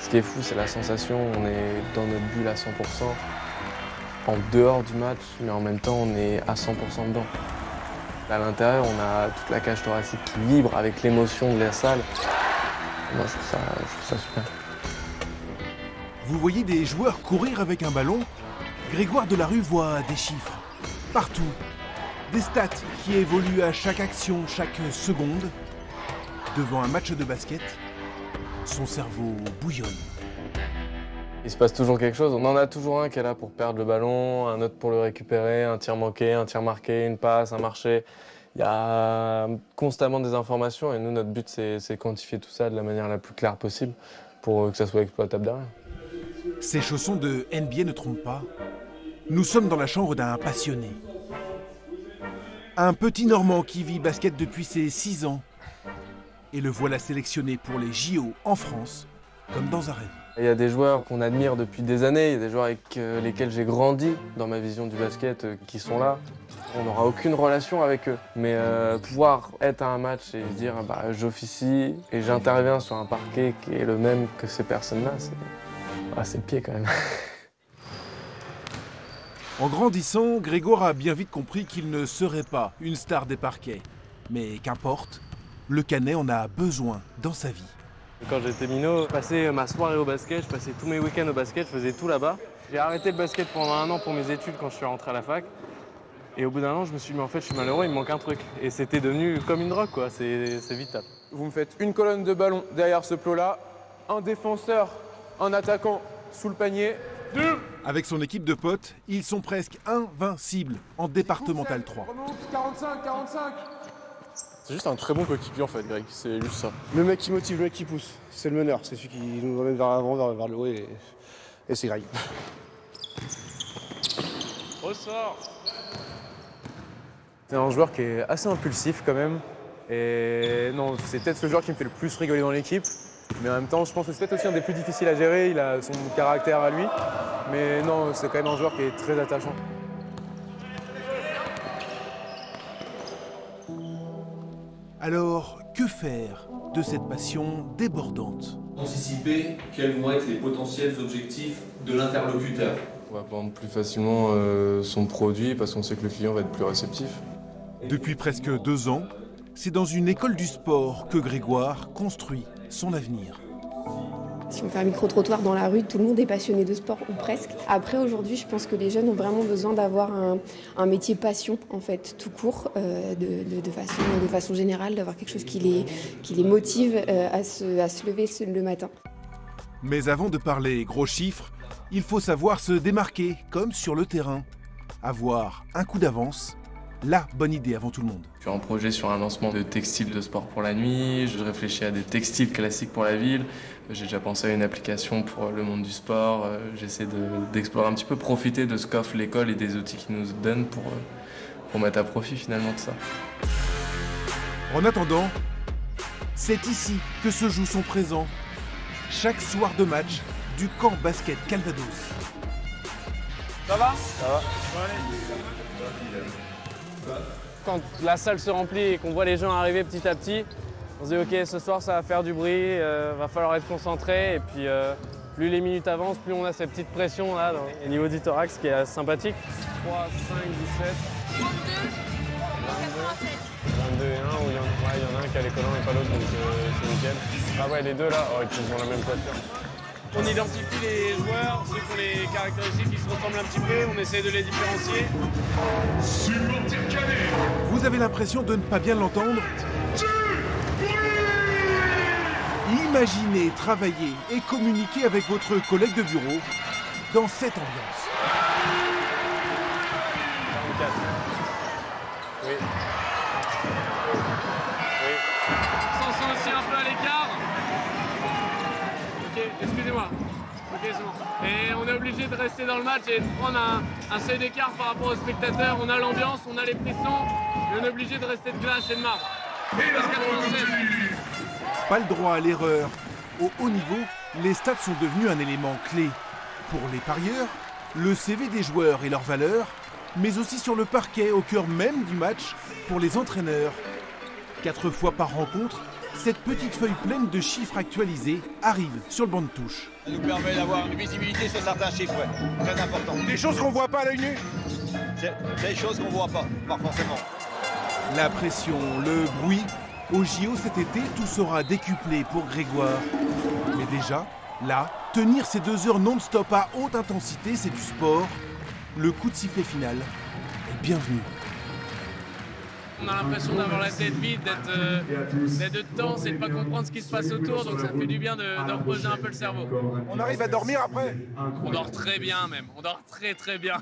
Ce qui est fou, c'est la sensation, on est dans notre bulle à 100%, en dehors du match, mais en même temps, on est à 100% dedans. À l'intérieur, on a toute la cage thoracique qui vibre avec l'émotion de la salle. Moi, je trouve ça super. Vous voyez des joueurs courir avec un ballon? Grégoire Delarue voit des chiffres, partout. Des stats qui évoluent à chaque action, chaque seconde. Devant un match de basket, son cerveau bouillonne. Il se passe toujours quelque chose. On en a toujours un qui est là pour perdre le ballon, un autre pour le récupérer, un tir manqué, un tir marqué, une passe, un marché. Il y a constamment des informations et nous, notre but, c'est quantifier tout ça de la manière la plus claire possible pour que ça soit exploitable derrière. Ces chaussons de NBA ne trompent pas. Nous sommes dans la chambre d'un passionné. Un petit Normand qui vit basket depuis ses 6 ans. Et le voilà sélectionné pour les JO en France, comme dans un rêve. Il y a des joueurs qu'on admire depuis des années, il y a des joueurs avec lesquels j'ai grandi dans ma vision du basket qui sont là. On n'aura aucune relation avec eux. Mais pouvoir être à un match et dire bah, j'officie et j'interviens sur un parquet qui est le même que ces personnes-là, c'est le pied quand même. En grandissant, Grégoire a bien vite compris qu'il ne serait pas une star des parquets. Mais qu'importe, le Canet en a besoin dans sa vie. Quand j'étais minot, je passais ma soirée au basket, je passais tous mes week-ends au basket, je faisais tout là-bas. J'ai arrêté le basket pendant 1 an pour mes études quand je suis rentré à la fac. Et au bout d'1 an, je me suis dit, mais en fait, je suis malheureux, il me manque un truc. Et c'était devenu comme une drogue, quoi, c'est vital. Vous me faites une colonne de ballon derrière ce plot-là, un défenseur, un attaquant sous le panier. Avec son équipe de potes, ils sont presque invincibles en départemental 3. 45, 45. C'est juste un très bon coéquipier en fait, Greg, c'est juste ça. Le mec qui motive, le mec qui pousse, c'est le meneur, c'est celui qui nous emmène vers l'avant, vers le haut et c'est Greg. Ressort. C'est un joueur qui est assez impulsif quand même. Et non, c'est peut-être le joueur qui me fait le plus rigoler dans l'équipe. Mais en même temps, je pense que c'est peut-être aussi un des plus difficiles à gérer. Il a son caractère à lui. Mais non, c'est quand même un joueur qui est très attachant. Alors, que faire de cette passion débordante? Anticiper quels vont être les potentiels objectifs de l'interlocuteur. On va vendre plus facilement son produit parce qu'on sait que le client va être plus réceptif. Depuis presque 2 ans, c'est dans une école du sport que Grégoire construit son avenir. Si on fait un micro-trottoir dans la rue, tout le monde est passionné de sport, ou presque. Après, aujourd'hui, je pense que les jeunes ont vraiment besoin d'avoir un métier passion, en fait, tout court, de façon générale, d'avoir quelque chose qui les motive à se lever le matin. Mais avant de parler gros chiffres, il faut savoir se démarquer, comme sur le terrain. Avoir un coup d'avance, la bonne idée avant tout le monde. Je suis en projet sur un lancement de textiles de sport pour la nuit, je réfléchis à des textiles classiques pour la ville, j'ai déjà pensé à une application pour le monde du sport, j'essaie d'explorer un petit peu, profiter de ce qu'offre l'école et des outils qu'ils nous donnent pour mettre à profit finalement de ça. En attendant, c'est ici que se joue son présent. Chaque soir de match du camp basket Calvados. Ça va? Ça va. Quand la salle se remplit et qu'on voit les gens arriver petit à petit, on se dit ok, ce soir ça va faire du bruit, va falloir être concentré et puis plus les minutes avancent, plus on a cette petite pression là au niveau du thorax qui est sympathique. 3, 5, 17, 22 et 1, où il y en a un qui a les collants et pas l'autre, donc c'est nickel. Ah ouais, les deux là, oh, ils ont la même coiffure. On identifie les joueurs, ceux qui ont les caractéristiques qui se ressemblent un petit peu, on essaie de les différencier. Vous avez l'impression de ne pas bien l'entendre? Imaginez travailler et communiquer avec votre collègue de bureau dans cette ambiance. 44. Oui. Oui. On s'en sent aussi un peu à l'écart. Ok, excusez-moi. Ok, c'est bon. Et on est obligé de rester dans le match et de prendre un seuil d'écart par rapport aux spectateurs. On a l'ambiance, on a les frissons, et on est obligé de rester de glace et de marche. Pas le droit à l'erreur. Au haut niveau, les stats sont devenus un élément clé. Pour les parieurs, le CV des joueurs et leurs valeurs, mais aussi sur le parquet au cœur même du match pour les entraîneurs. 4 fois par rencontre, cette petite feuille pleine de chiffres actualisés arrive sur le banc de touche. Ça nous permet d'avoir une visibilité sur certains chiffres, ouais. Très important. Des choses qu'on voit pas à l'œil nu. C'est des choses qu'on voit pas forcément. La pression, le bruit. Au JO cet été, tout sera décuplé pour Grégoire. Mais déjà, là, tenir ces 2 heures non-stop à haute intensité, c'est du sport. Le coup de sifflet final est bienvenu. On a l'impression d'avoir la tête vide, d'être dedans, c'est de pas comprendre ce qui se passe autour, donc ça fait du bien de reposer un peu le cerveau. On arrive à dormir après? On dort très bien même, on dort très bien.